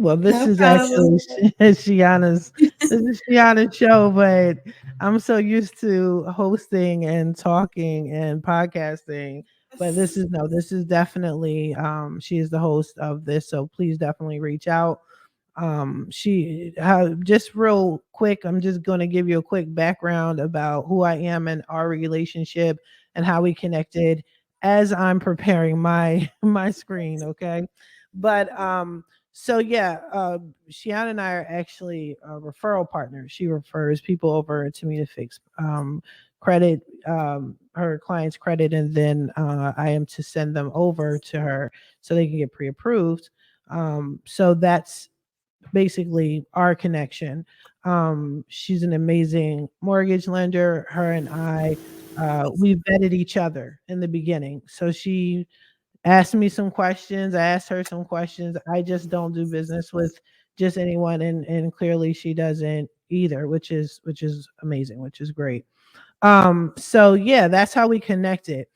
Well, this No is problem. actually Shiana's this is Shiana's show, but I'm so used to hosting and talking and podcasting. But this is definitely she is the host of this, so please definitely reach out. She just real quick, I'm just going to give you a quick background about who I am and our relationship and how we connected as I'm preparing my my screen, okay? But so yeah, Shiana and I are actually referral partners. She refers people over to me to fix credit, her client's credit, and then I am to send them over to her so they can get pre-approved. So that's basically our connection. She's an amazing mortgage lender. Her and I, we vetted each other in the beginning. So she asked me some questions. I asked her some questions. I just don't do business with just anyone, and clearly she doesn't either, which is amazing, which is great. So yeah, that's how we connected.